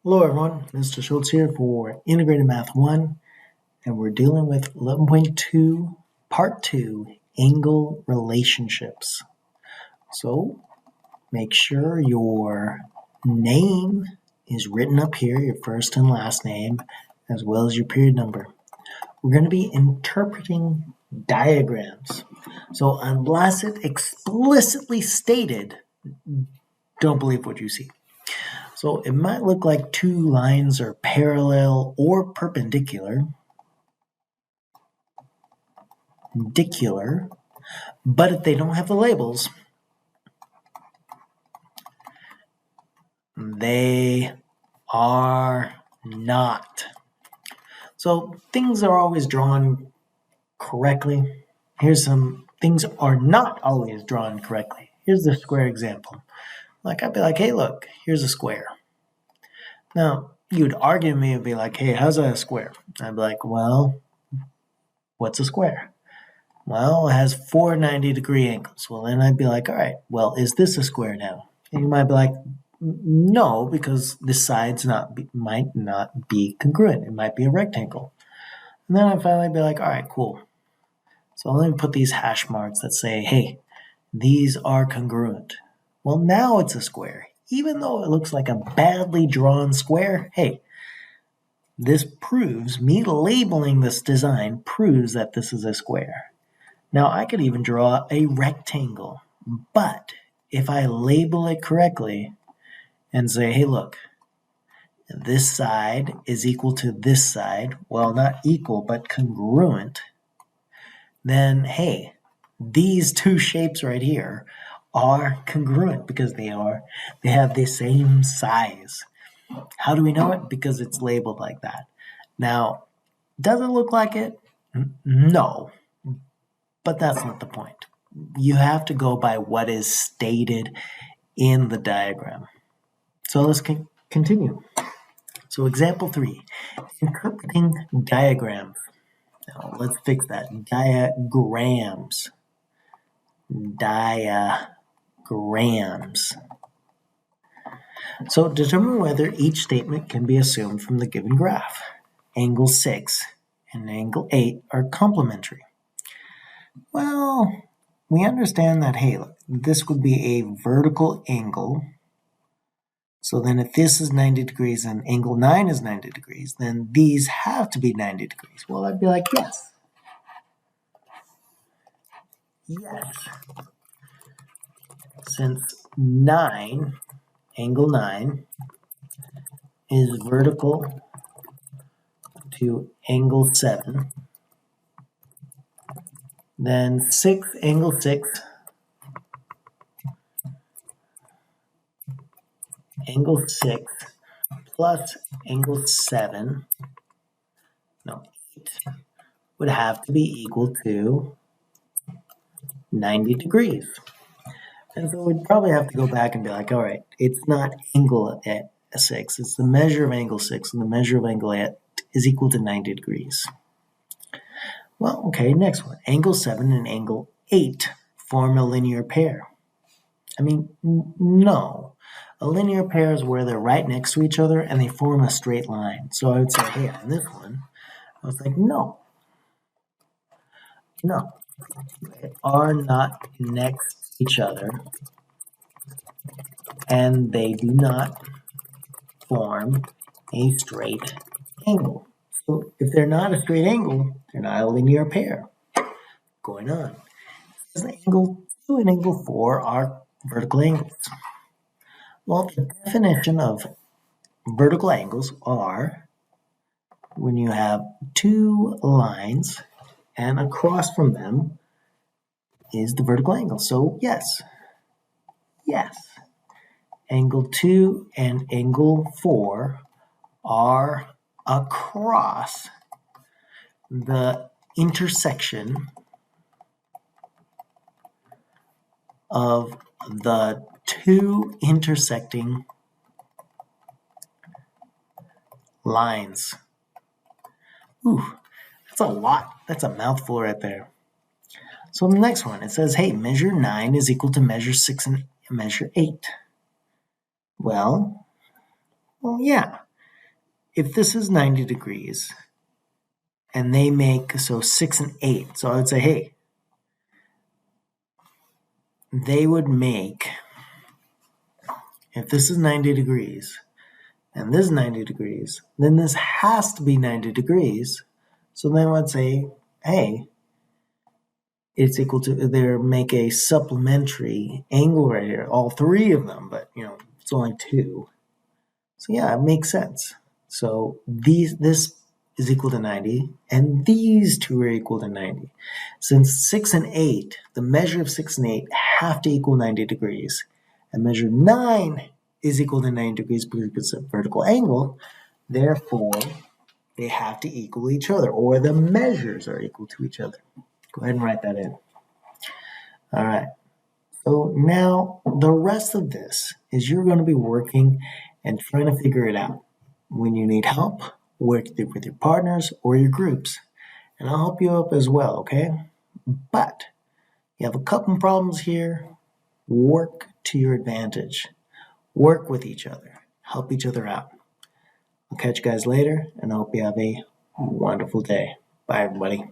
Hello everyone, Mr. Schultz here for Integrated Math 1, and we're dealing with 11.2, Part 2, Angle Relationships. So, make sure your name is written up here, your first and last name, as well as your period number. We're going to be interpreting diagrams. So, unless it explicitly stated, don't believe what you see. So it might look like two lines are parallel or perpendicular, but if they don't have the labels, they are not. So things are always drawn correctly. Here's some things are not always drawn correctly. Here's the square example. Like I'd be like, hey, look, here's a square. Now, you'd argue me and be like, hey, how's that a square? I'd be like, well, what's a square? Well, it has four 90-degree angles. Well, then I'd be like, all right, well, is this a square now? And you might be like, no, because the sides might not be congruent. It might be a rectangle. And then I'd finally be like, all right, cool. So let me put these hash marks that say, hey, these are congruent. Well, now it's a square. Even though it looks like a badly drawn square, hey, this proves, me labeling this design proves that this is a square. Now, I could even draw a rectangle, but if I label it correctly and say, hey, look, this side is equal to this side, well, not equal, but congruent, then, hey, these two shapes right here are congruent because they have the same size. How do we know it? Because it's labeled like that. Now, does it look like it? No. But that's not the point. You have to go by what is stated in the diagram. So let's continue. So example 3, interpreting diagrams. Now let's fix that. Diagrams. So determine whether each statement can be assumed from the given graph. Angle 6 and angle 8 are complementary. Well, we understand that, hey, look, this would be a vertical angle. So then if this is 90 degrees and angle 9 is 90 degrees, then these have to be 90 degrees. Well, I'd be like, yes. Yes. Since angle 9 is vertical to angle 7, then angle 6 plus angle 7, 8, would have to be equal to 90 degrees. And so we'd probably have to go back and be like, all right, it's not angle at 6, it's the measure of angle 6, and the measure of angle 8 is equal to 90 degrees. Well, okay, next one. Angle 7 and angle 8 form a linear pair. I mean, no. A linear pair is where they're right next to each other and they form a straight line. So I would say, hey, on this one, I was like, no. They are not next to each other and they do not form a straight angle. So if they're not a straight angle, they're not a linear pair. Going on. Angle 2 and angle 4 are vertical angles. Well, the definition of vertical angles are when you have two lines and across from them is the vertical angle. So yes, angle 2 and angle 4 are across the intersection of the two intersecting lines. Ooh, that's a lot. That's a mouthful right there. So the next one, it says, hey, measure 9 is equal to measure 6 and measure 8. Well, yeah. if this is 90 degrees and they make, so 6 and 8, so I would say, hey, they would make, if this is 90 degrees and this is 90 degrees, then this has to be 90 degrees. So then I would say, hey, it's equal to, they make a supplementary angle right here, all three of them, but it's only two. So yeah, it makes sense. So this is equal to 90, and these two are equal to 90. Since 6 and 8, the measure of 6 and 8 have to equal 90 degrees, and measure 9 is equal to 90 degrees because it's a vertical angle. Therefore, they have to equal each other, or the measures are equal to each other. Go ahead and write that in. All right. So now the rest of this is you're going to be working and trying to figure it out. When you need help, work with your partners or your groups, and I'll help you up as well, okay? But you have a couple problems here. Work to your advantage. Work with each other. Help each other out. I'll catch you guys later, and I hope you have a wonderful day. Bye, everybody.